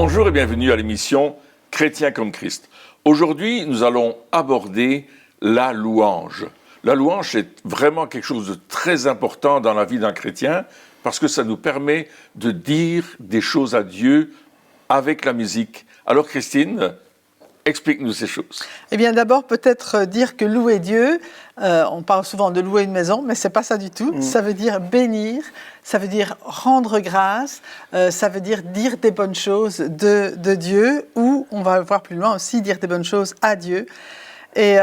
Bonjour et bienvenue à l'émission Chrétien comme Christ. Aujourd'hui, nous allons aborder la louange. La louange est vraiment quelque chose de très important dans la vie d'un chrétien parce que ça nous permet de dire des choses à Dieu avec la musique. Alors Christine, explique-nous ces choses. Eh bien d'abord peut-être dire que louer Dieu, on parle souvent de louer une maison, mais c'est pas ça du tout. Ça veut dire bénir, ça veut dire rendre grâce, ça veut dire des bonnes choses de Dieu, ou on va voir plus loin aussi, dire des bonnes choses à Dieu. Et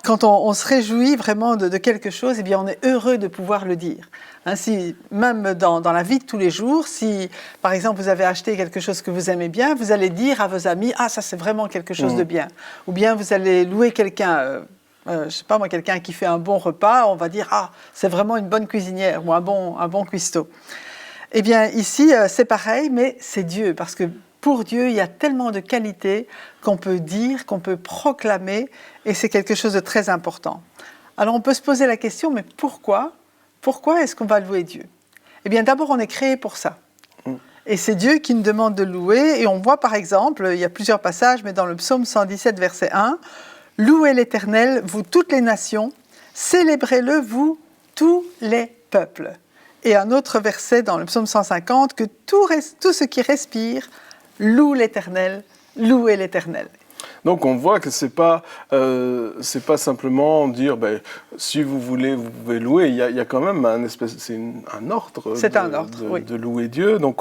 quand on se réjouit vraiment de quelque chose, eh bien on est heureux de pouvoir le dire. Ainsi, même dans la vie de tous les jours, si par exemple vous avez acheté quelque chose que vous aimez bien, vous allez dire à vos amis « Ah, ça c'est vraiment quelque chose de bien ». Ou bien vous allez louer quelqu'un, je sais pas moi, quelqu'un qui fait un bon repas, on va dire « Ah, c'est vraiment une bonne cuisinière » ou un bon cuistot. Eh bien ici, c'est pareil, mais c'est Dieu, parce que pour Dieu, il y a tellement de qualités qu'on peut dire, qu'on peut proclamer, et c'est quelque chose de très important. Alors on peut se poser la question, mais pourquoi est-ce qu'on va louer Dieu? Eh bien d'abord, on est créé pour ça. Et c'est Dieu qui nous demande de louer, et on voit par exemple, il y a plusieurs passages, mais dans le psaume 117, verset 1, « Louez l'Éternel, vous toutes les nations, célébrez-le, vous tous les peuples. » Et un autre verset dans le psaume 150, « Que tout ce qui respire loue l'Éternel, louez l'Éternel. » Donc on voit que c'est pas simplement dire si vous voulez vous pouvez louer. Il y a quand même un ordre. C'est un ordre, oui. De louer Dieu. Donc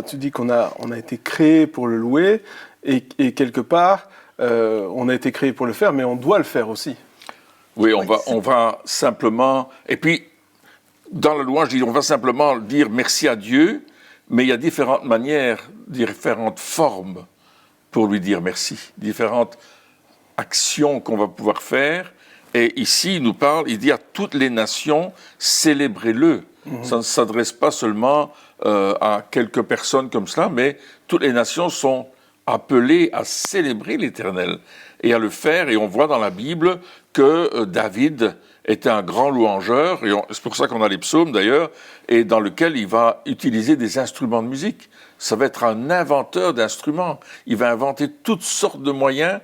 tu dis qu'on a été créé pour le louer et quelque part on a été créé pour le faire, mais on doit le faire aussi. Oui, on va simplement et puis dans la louange, on va simplement dire merci à Dieu, mais il y a différentes manières, différentes formes pour lui dire merci, différentes actions qu'on va pouvoir faire. Et ici, il dit à toutes les nations, célébrez-le. Ça ne s'adresse pas seulement à quelques personnes comme cela, mais toutes les nations sont appelées à célébrer l'Éternel et à le faire. Et on voit dans la Bible que David était un grand louangeur, et c'est pour ça qu'on a les psaumes d'ailleurs, et dans lequel il va utiliser des instruments de musique. Ça va être un inventeur d'instruments. Il va inventer toutes sortes de moyens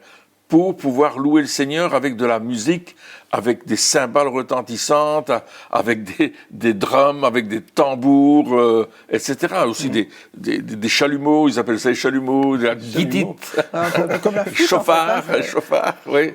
pour pouvoir louer le Seigneur avec de la musique, avec des cymbales retentissantes, avec des drums, avec des tambours, etc. Aussi des chalumeaux, ils appellent ça les chalumeaux, de la guitite, comme la flûte, chauffard, oui.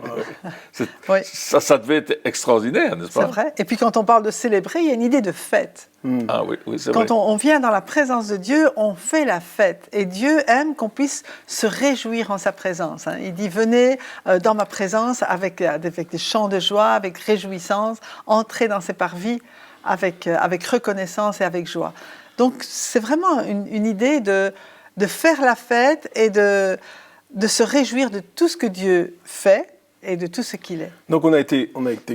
Oui. Ça devait être extraordinaire, n'est-ce pas? C'est vrai. Et puis quand on parle de célébrer, il y a une idée de fête. Ah oui, c'est vrai. Quand on vient dans la présence de Dieu, on fait la fête. Et Dieu aime qu'on puisse se réjouir en sa présence. Il dit, venez dans ma présence avec des chants de joie, avec réjouissance, entrez dans ses parvis avec reconnaissance et avec joie. Donc c'est vraiment une idée de faire la fête et de se réjouir de tout ce que Dieu fait et de tout ce qu'il est. Donc on a été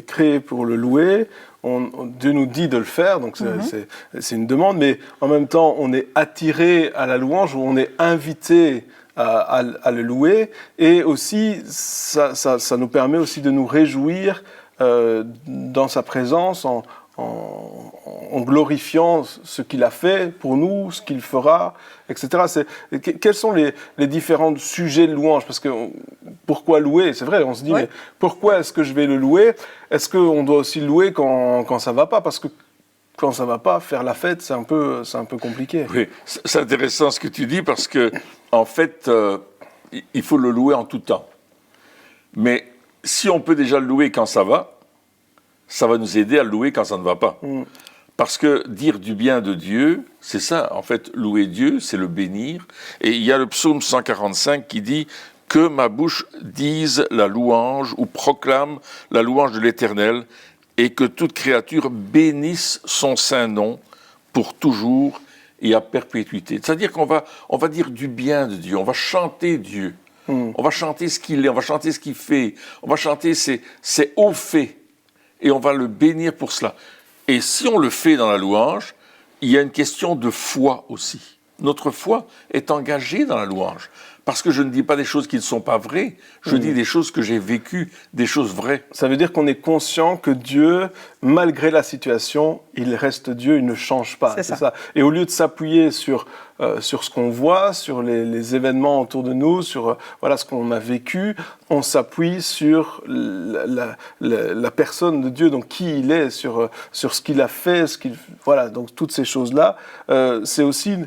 créé pour le louer. Dieu nous dit de le faire, donc c'est une demande, mais en même temps, on est attiré à la louange, ou on est invité à le louer, et aussi, ça nous permet aussi de nous réjouir dans sa présence, en glorifiant ce qu'il a fait pour nous, ce qu'il fera, etc. Quels sont les différents sujets de louange? Parce que pourquoi louer? C'est vrai, on se dit, mais pourquoi est-ce que je vais le louer? Est-ce qu'on doit aussi le louer quand ça ne va pas? Parce que quand ça ne va pas, faire la fête, c'est un peu compliqué. Oui, c'est intéressant ce que tu dis, parce que en fait, il faut le louer en tout temps. Mais si on peut déjà le louer quand ça va nous aider à le louer quand ça ne va pas. Parce que dire du bien de Dieu, c'est ça, en fait, louer Dieu, c'est le bénir. Et il y a le psaume 145 qui dit « Que ma bouche dise la louange ou proclame la louange de l'Éternel et que toute créature bénisse son saint nom pour toujours et à perpétuité. » C'est-à-dire qu'on va dire du bien de Dieu, on va chanter Dieu, on va chanter ce qu'il est, on va chanter ce qu'il fait, on va chanter ses hauts faits. Et on va le bénir pour cela. Et si on le fait dans la louange, il y a une question de foi aussi. Notre foi est engagée dans la louange. parce que je ne dis pas des choses qui ne sont pas vraies, je dis des choses que j'ai vécues, des choses vraies. Ça veut dire qu'on est conscient que Dieu, malgré la situation, il reste Dieu, il ne change pas. C'est ça. Et au lieu de s'appuyer sur ce qu'on voit, sur les événements autour de nous, sur voilà, ce qu'on a vécu, on s'appuie sur la personne de Dieu, donc qui il est, sur ce qu'il a fait, voilà, donc toutes ces choses-là. C'est aussi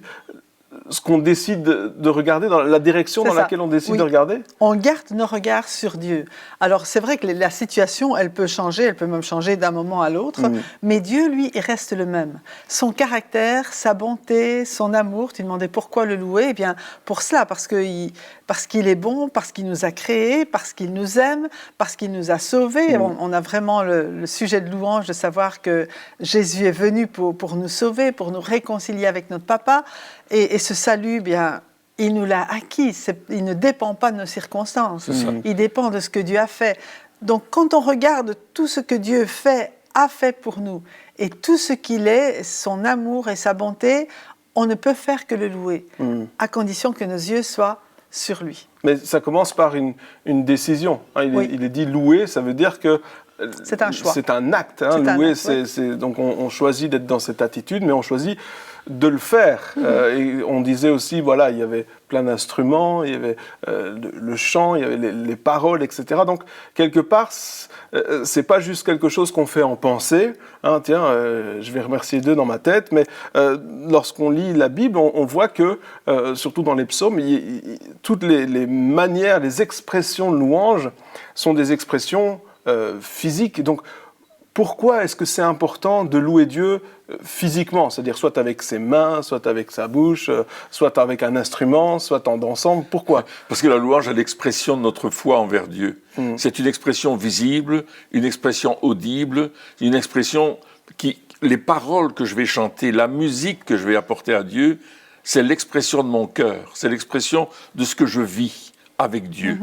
ce qu'on décide de regarder, dans la direction dans laquelle on décide de regarder. On garde nos regards sur Dieu. Alors c'est vrai que la situation, elle peut changer, elle peut même changer d'un moment à l'autre, mais Dieu, lui, il reste le même. Son caractère, sa bonté, son amour, tu demandais pourquoi le louer? Eh bien, pour cela, parce qu'il est bon, parce qu'il nous a créés, parce qu'il nous aime, parce qu'il nous a sauvés. On a vraiment le sujet de louange de savoir que Jésus est venu pour nous sauver, pour nous réconcilier avec notre Papa. Et ce salut, bien, il nous l'a acquis. Il ne dépend pas de nos circonstances. Il dépend de ce que Dieu a fait. Donc, quand on regarde tout ce que Dieu a fait pour nous, et tout ce qu'il est, son amour et sa bonté, on ne peut faire que le louer, à condition que nos yeux soient sur lui. Mais ça commence par une décision. Il est dit louer, ça veut dire que c'est un choix. C'est un acte. Louer, donc on choisit d'être dans cette attitude, mais on choisit de le faire. Et on disait aussi, voilà, il y avait plein d'instruments, il y avait le chant, il y avait les paroles, etc. Donc, quelque part, c'est pas juste quelque chose qu'on fait en pensée. Je vais remercier Dieu dans ma tête, mais lorsqu'on lit la Bible, on voit que, surtout dans les psaumes, toutes les manières, les expressions de louange sont des expressions physiques. Donc, pourquoi est-ce que c'est important de louer Dieu physiquement, c'est-à-dire soit avec ses mains, soit avec sa bouche, soit avec un instrument, soit en dansant? Pourquoi? Parce que la louange est l'expression de notre foi envers Dieu. C'est une expression visible, une expression audible, une expression les paroles que je vais chanter, la musique que je vais apporter à Dieu, c'est l'expression de mon cœur, c'est l'expression de ce que je vis avec Dieu.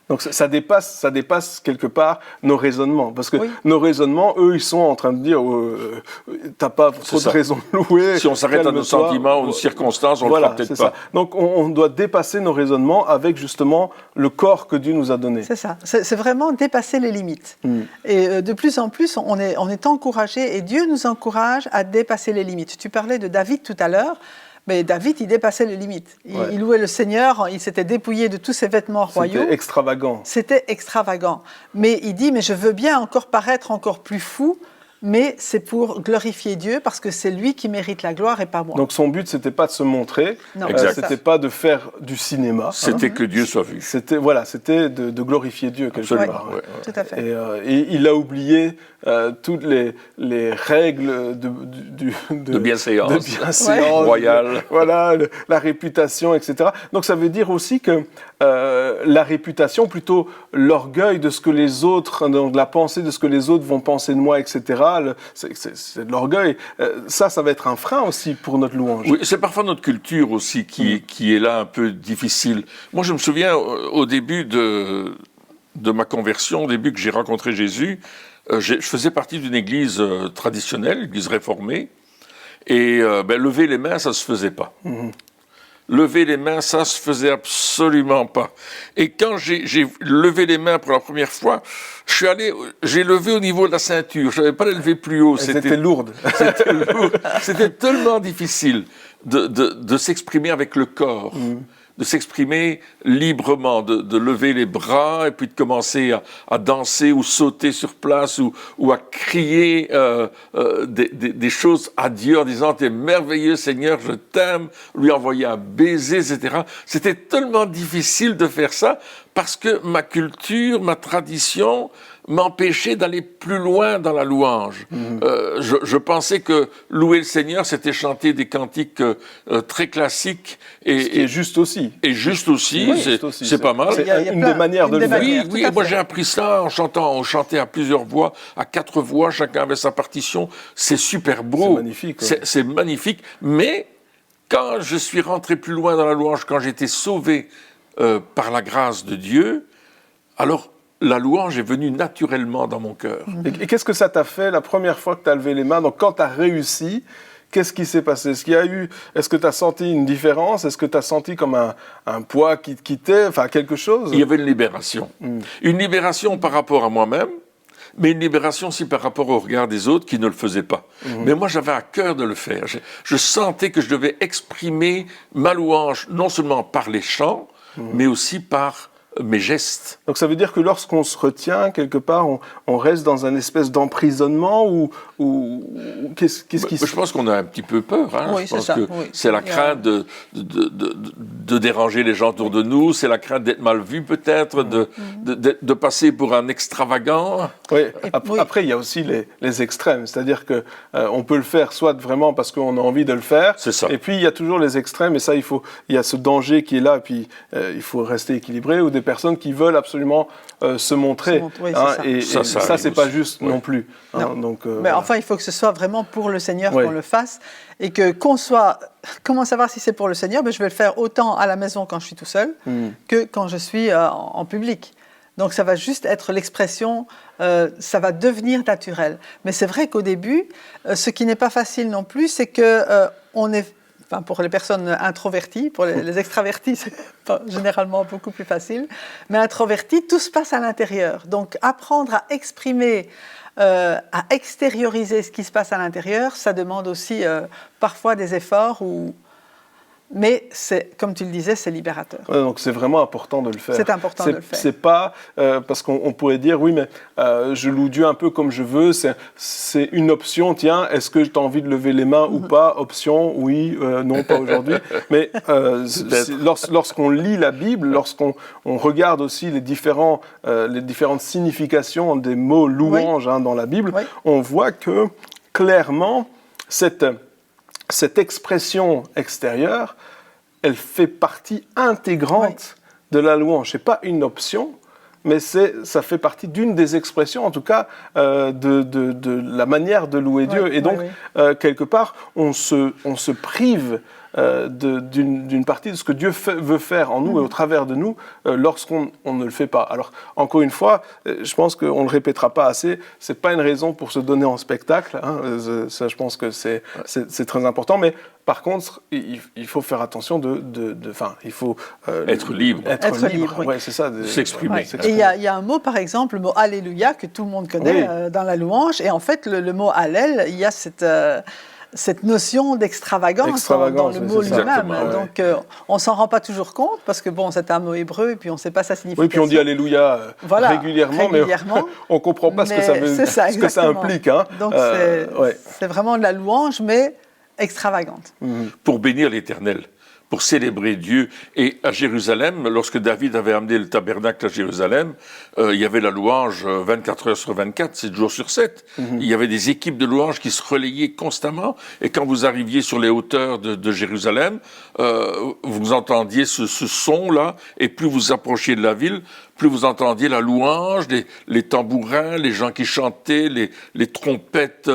Donc ça dépasse quelque part nos raisonnements. Parce que nos raisonnements, eux, ils sont en train de dire t'as pas trop de raison de louer. Si on s'arrête à nos sentiments ou nos circonstances, on le fera peut-être pas. Ça. Donc on doit dépasser nos raisonnements avec justement le corps que Dieu nous a donné. C'est ça. C'est vraiment dépasser les limites. Et de plus en plus, on est encouragé, et Dieu nous encourage à dépasser les limites. Tu parlais de David tout à l'heure. Mais David, il dépassait les limites. Il louait le Seigneur, il s'était dépouillé de tous ses vêtements royaux. C'était extravagant. C'était extravagant. Mais il dit, mais je veux bien encore paraître encore plus fou, mais c'est pour glorifier Dieu, parce que c'est lui qui mérite la gloire et pas moi. Donc son but, c'était pas de se montrer, c'était pas de faire du cinéma. C'était que Dieu soit vu. C'était de glorifier Dieu quelque part. Tout à fait. Et il a oublié toutes les règles de bienséance royale. Voilà, la réputation, etc. Donc ça veut dire aussi que la réputation, plutôt l'orgueil de ce que les autres, donc la pensée de ce que les autres vont penser de moi, etc. C'est de l'orgueil. Ça va être un frein aussi pour notre louange. Oui, c'est parfois notre culture aussi qui est là un peu difficile. Moi, je me souviens au début de ma conversion, au début que j'ai rencontré Jésus, je faisais partie d'une église traditionnelle, église réformée, et lever les mains, ça ne se faisait pas. Lever les mains, ça se faisait absolument pas. Et quand j'ai levé les mains pour la première fois, j'ai levé au niveau de la ceinture. Je n'avais pas levé plus haut. C'était lourde. C'était lourd. C'était tellement difficile de s'exprimer avec le corps. De s'exprimer librement, de lever les bras et puis de commencer à danser ou sauter sur place ou à crier des choses à Dieu en disant « T'es merveilleux Seigneur, je t'aime », lui envoyer un baiser, etc. C'était tellement difficile de faire ça parce que ma culture, ma tradition m'empêchait d'aller plus loin dans la louange. Je pensais que louer le Seigneur, c'était chanter des cantiques très classiques. Et juste aussi. Et juste aussi, c'est pas mal. C'est une des manières de le faire. Oui, moi j'ai appris ça en chantant. On chantait à plusieurs voix, à 4 voix, chacun avait sa partition. C'est super beau. C'est magnifique. C'est magnifique. Mais quand je suis rentré plus loin dans la louange, quand j'ai été sauvé par la grâce de Dieu, alors la louange est venue naturellement dans mon cœur. Et qu'est-ce que ça t'a fait la première fois que tu as levé les mains? Donc quand tu as réussi, Qu'est-ce qui s'est passé? Est-ce que tu as senti une différence? Est-ce que tu as senti comme un poids qui te quittait? Enfin, quelque chose? Il y avait une libération. Une libération par rapport à moi-même, mais une libération aussi par rapport au regard des autres qui ne le faisaient pas. Mais moi, j'avais à cœur de le faire. Je sentais que je devais exprimer ma louange, non seulement par les chants, mais aussi par mes gestes. Donc ça veut dire que lorsqu'on se retient, quelque part, on reste dans un espèce d'emprisonnement ou qu'est-ce qui se... Je pense qu'on a un petit peu peur. Hein. Oui, je pense c'est ça. que Oui. c'est la crainte de déranger les gens autour de nous, c'est la crainte d'être mal vu peut-être, de passer pour un extravagant. Oui. Après, il y a aussi les extrêmes, c'est-à-dire que on peut le faire soit vraiment parce qu'on a envie de le faire, C'est ça. Et puis il y a toujours les extrêmes, et ça, il y a ce danger qui est là, et puis il faut rester équilibré, ou des personnes qui veulent absolument se montrer, oui, hein, ça. et Ça ça c'est arrive pas aussi. juste non plus. Hein, Non. donc, Mais voilà. enfin, il faut que ce soit vraiment pour le Seigneur Ouais. qu'on le fasse. Et que qu'on soit... Comment savoir si c'est pour le Seigneur? Je vais le faire autant à la maison quand je suis tout seul que quand je suis en public. Donc ça va juste être l'expression, ça va devenir naturel. Mais c'est vrai qu'au début, ce qui n'est pas facile non plus, c'est que on est... Enfin, pour les personnes introverties, pour les extravertis, c'est généralement beaucoup plus facile. Mais introvertis, tout se passe à l'intérieur. Donc, apprendre à exprimer, à extérioriser ce qui se passe à l'intérieur, ça demande aussi parfois des efforts. Mais c'est, comme tu le disais, c'est libérateur. Ouais, donc c'est vraiment important de le faire. C'est important de le faire. C'est pas parce qu'on pourrait dire oui, mais je loue Dieu un peu comme je veux. C'est une option. Tiens, est-ce que tu as envie de lever les mains ou pas? Option, oui, non, pas aujourd'hui. Mais lorsqu'on lit la Bible, lorsqu'on regarde aussi les différentes significations des mots louange dans la Bible, on voit que clairement cette expression extérieure, elle fait partie intégrante de la louange. Ce n'est pas une option, mais ça fait partie d'une des expressions, en tout cas, de la manière de louer Dieu. Et donc, quelque part, on se prive d'une partie de ce que Dieu veut faire en nous et au travers de nous lorsqu'on ne le fait pas. Alors, encore une fois, je pense qu'on ne le répétera pas assez, ce n'est pas une raison pour se donner en spectacle, hein, ça je pense que c'est très important, mais par contre, il faut faire attention il faut Être libre. Être libre, oui. Ouais, c'est ça. S'exprimer. Et il y a un mot, par exemple, le mot Alléluia, que tout le monde connaît dans la louange. Et en fait, le mot Hallel, il y a cette notion d'extravagance dans le mot lui-même. Donc, on ne s'en rend pas toujours compte, parce que bon, c'est un mot hébreu, et puis on ne sait pas sa signification. Oui, puis on dit Alléluia régulièrement, mais on ne comprend pas ce que ça implique. Hein. Donc, c'est vraiment de la louange, mais extravagante. Pour bénir l'Éternel, pour célébrer Dieu. Et à Jérusalem, lorsque David avait amené le tabernacle à Jérusalem, il y avait la louange 24 heures sur 24, 7 jours sur 7. Il y avait des équipes de louanges qui se relayaient constamment. Et quand vous arriviez sur les hauteurs de Jérusalem, vous entendiez ce son-là, et plus vous approchiez de la ville, plus vous entendiez la louange, les tambourins, les gens qui chantaient, les trompettes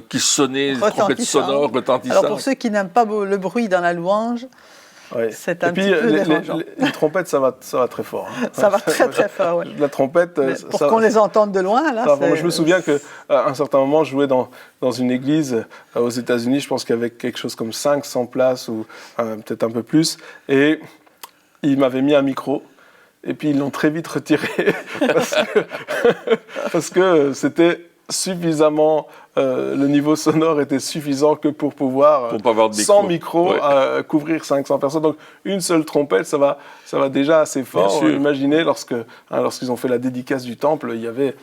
qui sonnaient, les trompettes sonores, retentissantes. Alors pour ceux qui n'aiment pas le bruit dans la louange, c'est un petit peu dérangeant. Les trompettes, ça va très fort. Hein. Ça va très très fort, oui. La trompette... pour qu'on les entende de loin, là, je me souviens qu'à un certain moment, je jouais dans une église aux États-Unis, je pense qu'il y avait quelque chose comme 500 places, ou peut-être un peu plus, et ils m'avaient mis un micro, et puis ils l'ont très vite retiré, parce que c'était suffisamment... le niveau sonore était suffisant que pour pouvoir, sans micro, couvrir 500 personnes. Donc, une seule trompette, ça va déjà assez fort. Imaginez, lorsqu'ils ont fait la dédicace du temple, il y avait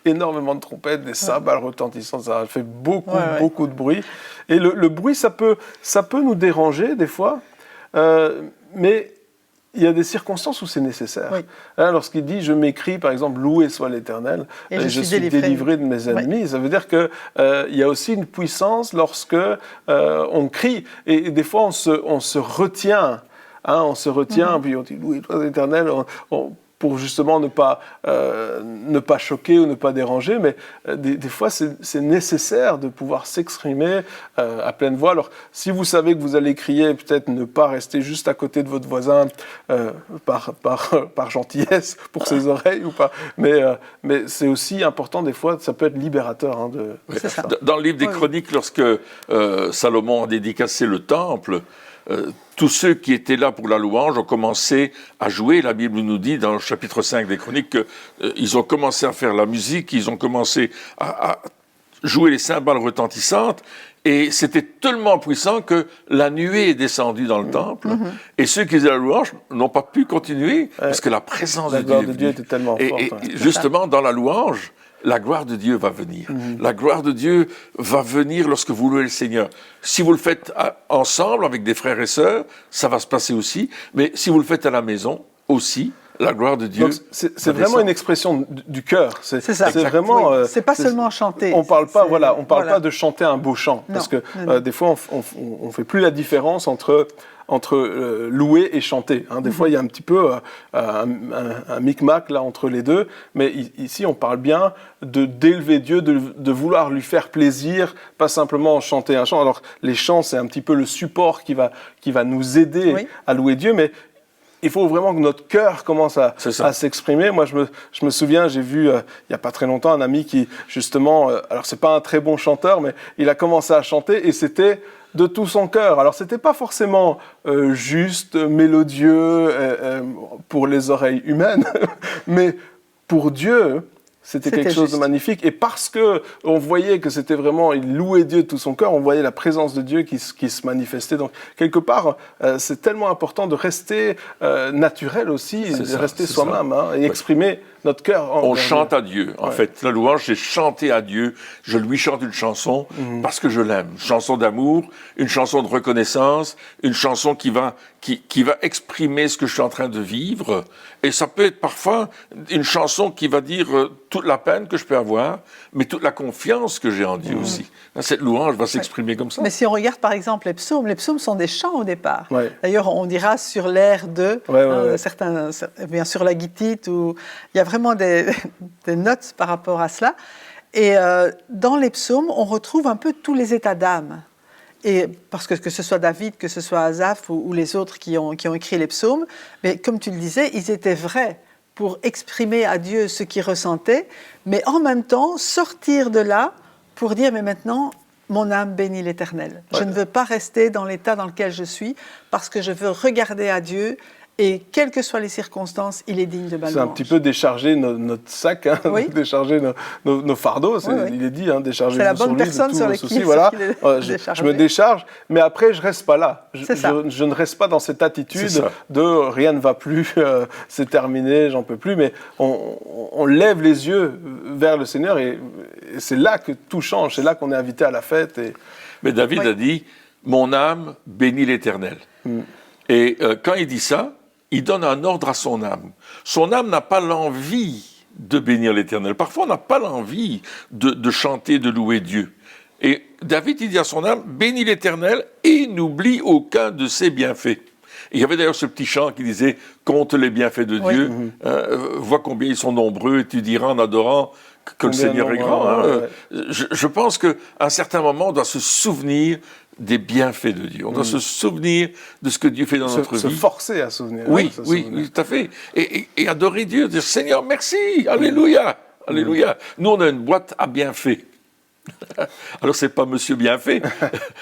énormément de trompettes, des cymbales retentissantes, ça a fait beaucoup de bruit. Et le bruit, ça peut nous déranger des fois, mais... il y a des circonstances où c'est nécessaire. Hein, lorsqu'il dit « je m'écris », par exemple, « loué soit l'Éternel, et je suis délivré de mes ennemis », ça veut dire qu'il y a aussi une puissance lorsque on crie. Et des fois, on se retient. Hein, on se retient, puis on dit « loué soit l'Éternel ». pour justement ne pas choquer ou ne pas déranger, mais des fois c'est nécessaire de pouvoir s'exprimer à pleine voix. Alors si vous savez que vous allez crier, peut-être ne pas rester juste à côté de votre voisin par gentillesse pour ses oreilles ou pas, mais c'est aussi important des fois, ça peut être libérateur de faire ça. Dans le livre des Chroniques, lorsque Salomon a dédicacé le temple, tous ceux qui étaient là pour la louange ont commencé à jouer. La Bible nous dit dans le chapitre 5 des Chroniques qu'ils ont commencé à faire la musique, ils ont commencé à jouer les cymbales retentissantes, et c'était tellement puissant que la nuée est descendue dans le temple, et ceux qui faisaient la louange n'ont pas pu continuer, parce que la présence de Dieu était tellement forte. Et justement, dans la louange, la gloire de Dieu va venir. La gloire de Dieu va venir lorsque vous louez le Seigneur. Si vous le faites ensemble, avec des frères et sœurs, ça va se passer aussi. Mais si vous le faites à la maison, aussi, la gloire de Dieu. C'est vraiment une expression du cœur. C'est ça. C'est vraiment. C'est pas seulement chanter. On parle pas. On parle pas de chanter un beau chant, parce que des fois on fait plus la différence entre louer et chanter. Des fois, il y a un petit peu un micmac là entre les deux, mais ici, on parle bien d'élever Dieu, de vouloir lui faire plaisir, pas simplement chanter un chant. Alors, les chants, c'est un petit peu le support qui va nous aider à louer Dieu, mais il faut vraiment que notre cœur commence à s'exprimer. Moi, je me souviens, j'ai vu il n'y a pas très longtemps un ami qui, justement, alors c'est pas un très bon chanteur, mais il a commencé à chanter et c'était de tout son cœur. Alors, c'était pas forcément juste, mélodieux pour les oreilles humaines, mais pour Dieu, c'était quelque chose de magnifique. Et parce qu'on voyait que c'était vraiment, il louait Dieu de tout son cœur, on voyait la présence de Dieu qui se manifestait. Donc, quelque part, c'est tellement important de rester naturel aussi, de rester soi-même et exprimer notre cœur. On chante à Dieu. En fait, la louange, c'est chanter à Dieu. Je lui chante une chanson parce que je l'aime. Une chanson d'amour, une chanson de reconnaissance, une chanson qui va exprimer ce que je suis en train de vivre. Et ça peut être parfois une chanson qui va dire toute la peine que je peux avoir, mais toute la confiance que j'ai en Dieu aussi. Cette louange va s'exprimer comme ça. Mais si on regarde par exemple les psaumes sont des chants au départ. D'ailleurs, on dira sur l'air de, certains, bien sûr la guitite, où il y a vraiment des notes par rapport à cela. Et dans les psaumes, on retrouve un peu tous les états d'âme. Et parce que ce soit David, que ce soit Asaph ou les autres qui ont écrit les psaumes, mais comme tu le disais, ils étaient vrais pour exprimer à Dieu ce qu'ils ressentaient, mais en même temps sortir de là pour dire mais maintenant mon âme bénit l'Éternel. Je ne veux pas rester dans l'état dans lequel je suis parce que je veux regarder à Dieu. Et quelles que soient les circonstances, il est digne de ma louange. C'est un petit peu décharger notre sac, décharger nos fardeaux. Il est dit, décharger c'est la bonne personne sur laquelle je me décharge, mais après, je ne reste pas là. Je ne reste pas dans cette attitude de rien ne va plus, c'est terminé, j'en peux plus. Mais on lève les yeux vers le Seigneur et c'est là que tout change. C'est là qu'on est invité à la fête. Mais David a dit, mon âme bénit l'Éternel. Et quand il dit ça, il donne un ordre à son âme. Son âme n'a pas l'envie de bénir l'Éternel. Parfois, on n'a pas l'envie de chanter, de louer Dieu. Et David, il dit à son âme, bénis l'Éternel et n'oublie aucun de ses bienfaits. Et il y avait d'ailleurs ce petit chant qui disait, compte les bienfaits de Dieu, vois combien ils sont nombreux et tu diras en adorant que le Seigneur est grand. Je pense qu'à un certain moment, on doit se souvenir des bienfaits de Dieu. On doit se souvenir de ce que Dieu fait dans notre vie. Se forcer à souvenir. Oui, tout à fait. Et adorer Dieu, dire Seigneur, merci, alléluia, alléluia. Nous, on a une boîte à bienfaits. Alors, c'est pas Monsieur Bienfait.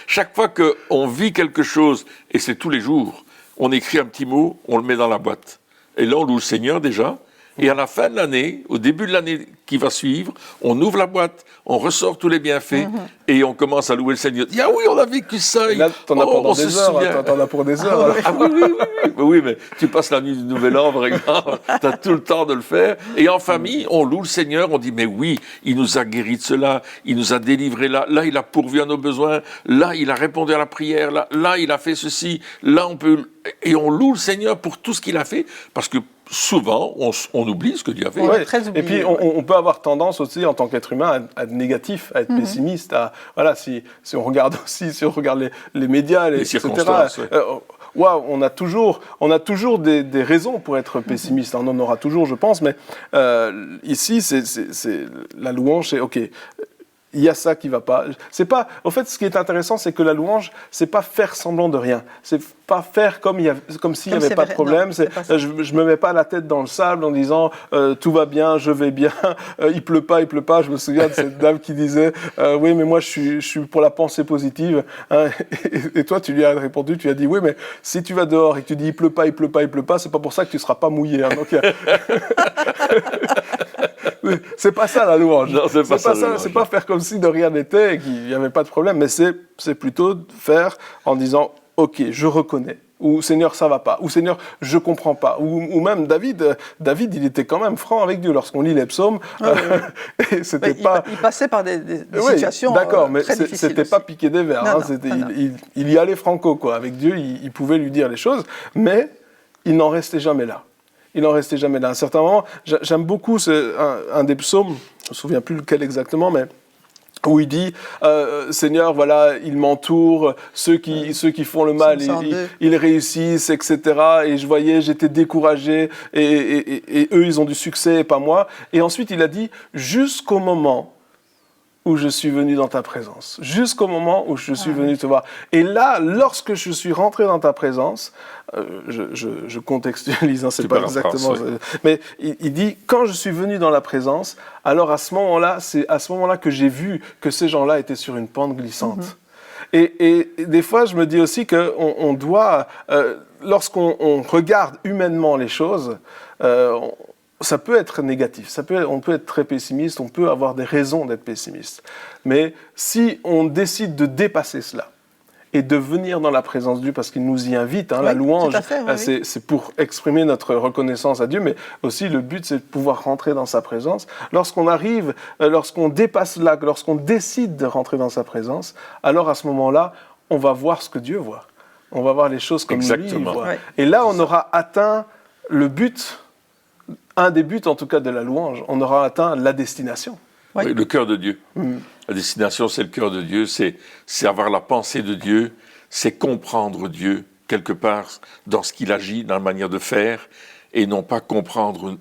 Chaque fois qu'on vit quelque chose, et c'est tous les jours, on écrit un petit mot, on le met dans la boîte. Et là, on loue le Seigneur déjà. Et à la fin de l'année, au début de l'année qui va suivre, on ouvre la boîte, on ressort tous les bienfaits et on commence à louer le Seigneur. Ah oui, on a vécu ça. Et là, t'en as pendant des heures. T'en as pour des heures. Oui, mais tu passes la nuit du Nouvel An, par exemple, t'as tout le temps de le faire. Et en famille, on loue le Seigneur, on dit, mais oui, il nous a guéris de cela, il nous a délivrés là, il a pourvu à nos besoins, là, il a répondu à la prière, là, il a fait ceci, là, on peut... Et on loue le Seigneur pour tout ce qu'il a fait, parce que souvent, on oublie ce que Dieu a fait. Et puis, on peut avoir tendance aussi, en tant qu'être humain, à être négatif, à être pessimiste. Si on regarde aussi, si on regarde les médias, les circonstances, waouh, on a toujours des raisons pour être pessimiste. On en aura toujours, je pense, mais ici, c'est la louange, c'est OK. Il y a ça qui va pas. C'est pas. En fait, ce qui est intéressant, c'est que la louange, c'est pas faire semblant de rien. C'est pas faire comme s'il y avait pas de problème. Non, je me mets pas la tête dans le sable en disant tout va bien, je vais bien. Il pleut pas. Je me souviens de cette dame qui disait oui, mais moi je suis pour la pensée positive. Hein, et toi, tu lui as répondu, tu as dit oui, mais si tu vas dehors et que tu dis il pleut pas, c'est pas pour ça que tu seras pas mouillé. Hein, donc c'est pas ça la louange. Non, c'est pas ça. C'est pas faire comme si de rien n'était et qu'il n'y avait pas de problème, mais c'est plutôt faire en disant OK, je reconnais. Ou Seigneur, ça va pas. Ou Seigneur, je comprends pas. Ou même David, il était quand même franc avec Dieu lorsqu'on lit les psaumes. Et c'était pas. Il passait par des oui, situations d'accord, mais très difficiles. C'était pas piqué des verres. Non, Hein, non. Il y allait franco quoi. Avec Dieu, il pouvait lui dire les choses, mais il n'en restait jamais là. À un certain moment, j'aime beaucoup un des psaumes, je ne me souviens plus lequel exactement, mais où il dit Seigneur, voilà, ils m'entourent, ceux qui font le mal, ils réussissent, etc. Et je voyais, j'étais découragé, et eux, ils ont du succès, et pas moi. Et ensuite, il a dit jusqu'au moment où je suis venu dans ta présence, jusqu'au moment où je suis venu te voir. Et là, lorsque je suis rentré dans ta présence, je contextualise, hein, c'est pas exactement... Mais il dit, quand je suis venu dans la présence, alors c'est à ce moment-là que j'ai vu que ces gens-là étaient sur une pente glissante. Et des fois, je me dis aussi qu'on doit, lorsqu'on regarde humainement les choses, ça peut être négatif, on peut être très pessimiste, on peut avoir des raisons d'être pessimiste. Mais si on décide de dépasser cela et de venir dans la présence de Dieu, parce qu'il nous y invite, hein, la louange, c'est pour exprimer notre reconnaissance à Dieu, mais aussi le but, c'est de pouvoir rentrer dans sa présence. Lorsqu'on arrive, lorsqu'on dépasse là, lorsqu'on décide de rentrer dans sa présence, alors à ce moment-là, on va voir ce que Dieu voit. On va voir les choses comme lui il voit. Ouais. Et là, on aura atteint le but. Un des buts, en tout cas, de la louange, on aura atteint la destination. Oui, le cœur de Dieu. La destination, c'est le cœur de Dieu, c'est avoir la pensée de Dieu, c'est comprendre Dieu, quelque part, dans ce qu'il agit, dans la manière de faire, et non pas comprendre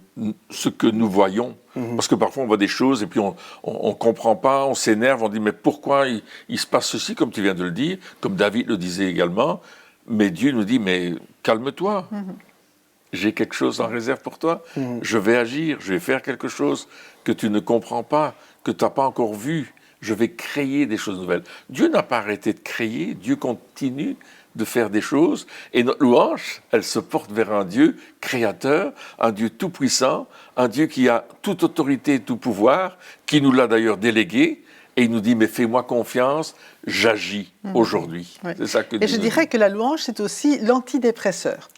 ce que nous voyons. Parce que parfois, on voit des choses, et puis on ne comprend pas, on s'énerve, on dit, mais pourquoi il se passe ceci, comme tu viens de le dire, comme David le disait également, mais Dieu nous dit, mais calme-toi. J'ai quelque chose en réserve pour toi, je vais agir, je vais faire quelque chose que tu ne comprends pas, que tu n'as pas encore vu, je vais créer des choses nouvelles. Dieu n'a pas arrêté de créer, Dieu continue de faire des choses, et notre louange, elle se porte vers un Dieu créateur, un Dieu tout-puissant, un Dieu qui a toute autorité et tout pouvoir, qui nous l'a d'ailleurs délégué, et il nous dit, mais fais-moi confiance, j'agis aujourd'hui. Ouais. C'est ça que Et je dirais que la louange, c'est aussi l'antidépresseur.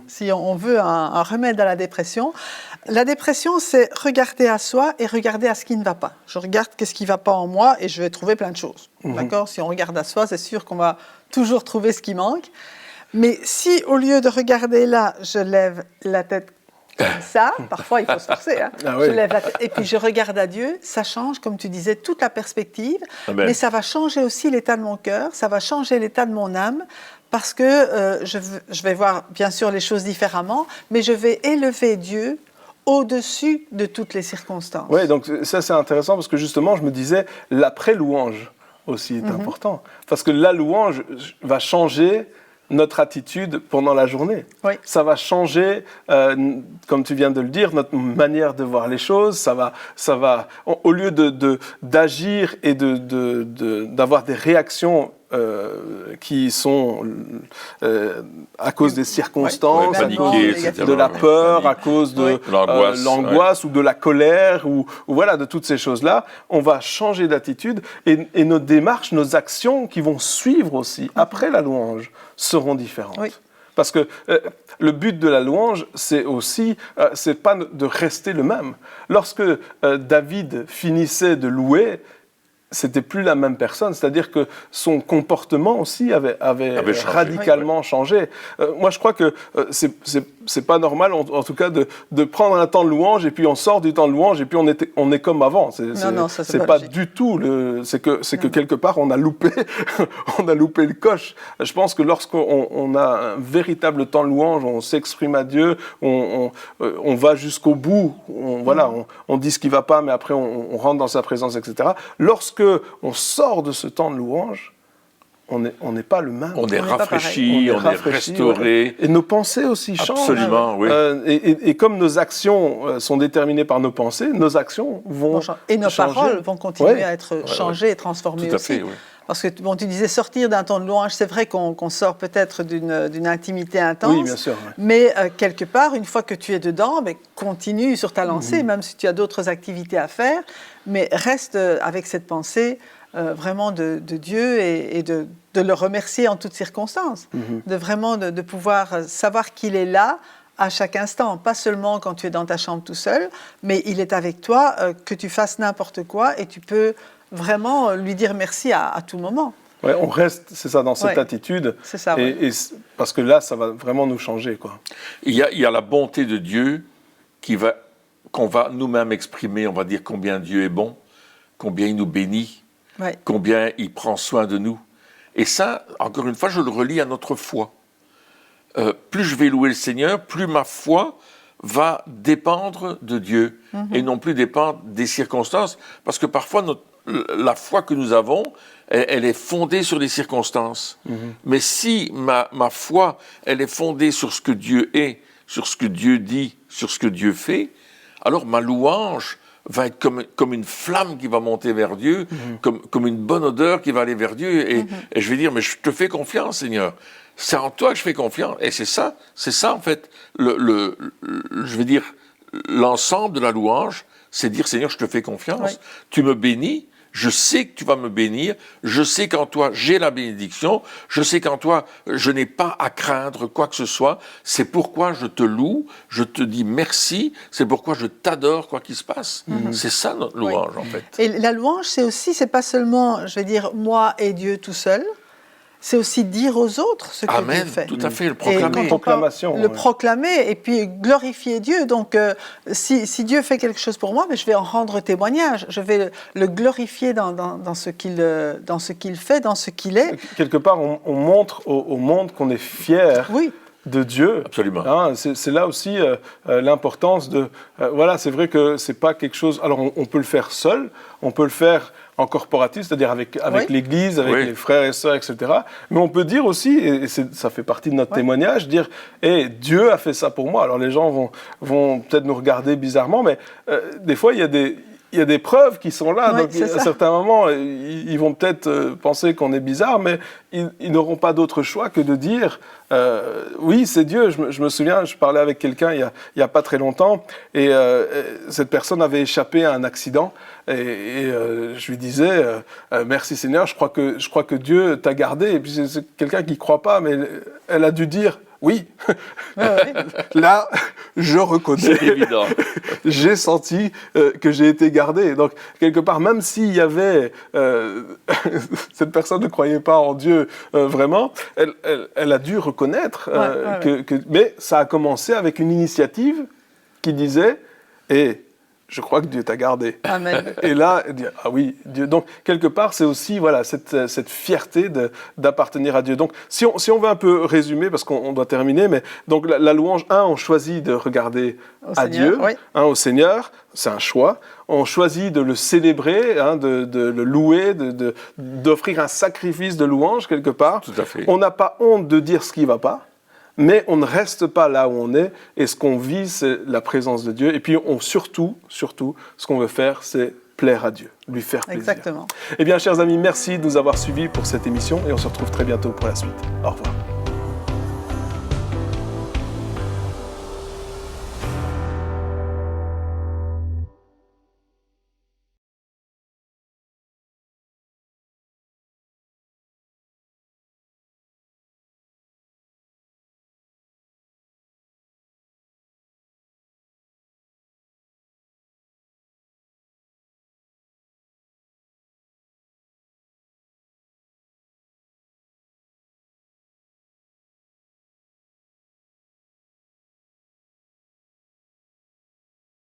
Si on veut un remède à la dépression, c'est regarder à soi et regarder à ce qui ne va pas. Je regarde qu'est-ce qui ne va pas en moi et je vais trouver plein de choses. D'accord ? Si on regarde à soi, c'est sûr qu'on va toujours trouver ce qui manque. Mais si, au lieu de regarder là, je lève la tête comme ça, parfois il faut se forcer, hein. Je lève la tête et puis je regarde à Dieu, ça change, comme tu disais, toute la perspective. Amen. Mais ça va changer aussi l'état de mon cœur, ça va changer l'état de mon âme. Parce que je vais voir bien sûr les choses différemment, mais je vais élever Dieu au-dessus de toutes les circonstances. Oui, donc ça c'est intéressant parce que justement je me disais, l'après-louange aussi est important. Parce que la louange va changer notre attitude pendant la journée. Oui. Ça va changer, comme tu viens de le dire, notre manière de voir les choses. Ça va au lieu d'agir et d'avoir des réactions qui sont à cause des circonstances, à cause de la peur, à cause de l'angoisse ou de la colère, ou voilà, de toutes ces choses-là. On va changer d'attitude et nos démarches, nos actions qui vont suivre aussi après la louange seront différentes. Oui. Parce que le but de la louange, c'est aussi, c'est pas de rester le même. Lorsque David finissait de louer, c'était plus la même personne, c'est-à-dire que son comportement aussi avait radicalement changé. Moi, je crois que c'est pas normal, en tout cas, de prendre un temps de louange et puis on sort du temps de louange et puis on est comme avant. C'est pas du tout c'est que quelque part on a loupé, on a loupé le coche. Je pense que lorsqu'on a un véritable temps de louange, on s'exprime à Dieu, on va jusqu'au bout, on dit ce qui va pas, mais après on rentre dans sa présence, etc. Lorsque on sort de ce temps de louange, on n'est pas le même. On est rafraîchi, on est restauré. Ouais. Et nos pensées aussi changent. Absolument, oui. Et comme nos actions sont déterminées par nos pensées, nos actions vont changer. Et nos paroles vont continuer à être changées et transformées Tout à aussi. fait, oui. Parce que tu disais sortir d'un temps de louange, c'est vrai qu'on sort peut-être d'une intimité intense. Oui, bien sûr. Ouais. Mais quelque part, une fois que tu es dedans, continue sur ta lancée, même si tu as d'autres activités à faire, mais reste avec cette pensée vraiment de Dieu et de le remercier en toutes circonstances. De pouvoir savoir qu'il est là à chaque instant, pas seulement quand tu es dans ta chambre tout seul, mais il est avec toi, que tu fasses n'importe quoi et tu peux vraiment lui dire merci à tout moment. Ouais, on reste, c'est ça, dans cette attitude. C'est ça, et parce que là, ça va vraiment nous changer, quoi. Il y a la bonté de Dieu qu'on va nous-mêmes exprimer. On va dire combien Dieu est bon, combien il nous bénit, combien il prend soin de nous. Et ça, encore une fois, je le relie à notre foi. Plus je vais louer le Seigneur, plus ma foi va dépendre de Dieu et non plus dépendre des circonstances. Parce que parfois, la foi que nous avons, elle est fondée sur les circonstances. Mais si ma foi, elle est fondée sur ce que Dieu est, sur ce que Dieu dit, sur ce que Dieu fait, alors ma louange va être comme une flamme qui va monter vers Dieu, comme une bonne odeur qui va aller vers Dieu. Et je vais dire, mais je te fais confiance, Seigneur. C'est en toi que je fais confiance. Et c'est ça en fait, je vais dire, l'ensemble de la louange, c'est dire, Seigneur, je te fais confiance. Tu me bénis. Je sais que tu vas me bénir, je sais qu'en toi j'ai la bénédiction, je sais qu'en toi je n'ai pas à craindre quoi que ce soit, c'est pourquoi je te loue, je te dis merci, c'est pourquoi je t'adore quoi qu'il se passe. C'est ça notre louange en fait. Et la louange c'est pas seulement, je vais dire, moi et Dieu tout seul, c'est aussi dire aux autres ce que Dieu fait. Tout à fait, le proclamer. Le proclamer et puis glorifier Dieu. Donc, si Dieu fait quelque chose pour moi, je vais en rendre témoignage. Je vais le glorifier dans ce qu'il fait, dans ce qu'il est. Quelque part, on montre au monde qu'on est fier. De Dieu. Absolument. Hein, c'est là aussi l'importance de... voilà, c'est vrai que c'est pas quelque chose... Alors, on peut le faire seul, on peut le faire en corporatif, c'est-à-dire avec l'Église, avec les frères et sœurs, etc. Mais on peut dire aussi, et ça fait partie de notre témoignage, dire « Dieu a fait ça pour moi ». Alors, les gens vont peut-être nous regarder bizarrement, mais des fois, il y a des preuves qui sont là, donc à certains moments, ils vont peut-être penser qu'on est bizarre, mais ils n'auront pas d'autre choix que de dire oui, c'est Dieu. Je me souviens, je parlais avec quelqu'un il y a pas très longtemps, et cette personne avait échappé à un accident, et je lui disais merci Seigneur, je crois que Dieu t'a gardé. Et puis c'est quelqu'un qui croit pas, mais elle a dû dire oui. Là, je reconnais. C'est évident. J'ai senti que j'ai été gardé. Donc, quelque part, même s'il y avait... cette personne ne croyait pas en Dieu vraiment, elle a dû reconnaître mais ça a commencé avec une initiative qui disait je crois que Dieu t'a gardé. Amen. Et là, dire ah oui, Dieu. Donc, quelque part, c'est aussi cette fierté d'appartenir à Dieu. Donc, si on veut un peu résumer, parce qu'on doit terminer, mais donc la louange, on choisit de regarder à Dieu, au Seigneur, c'est un choix. On choisit de le célébrer, de le louer, d'offrir un sacrifice de louange quelque part. Tout à fait. On n'a pas honte de dire ce qui ne va pas. Mais on ne reste pas là où on est, et ce qu'on vit, c'est la présence de Dieu. Et puis, surtout, ce qu'on veut faire, c'est plaire à Dieu, lui faire plaisir. Exactement. Eh bien, chers amis, merci de nous avoir suivis pour cette émission, et on se retrouve très bientôt pour la suite. Au revoir.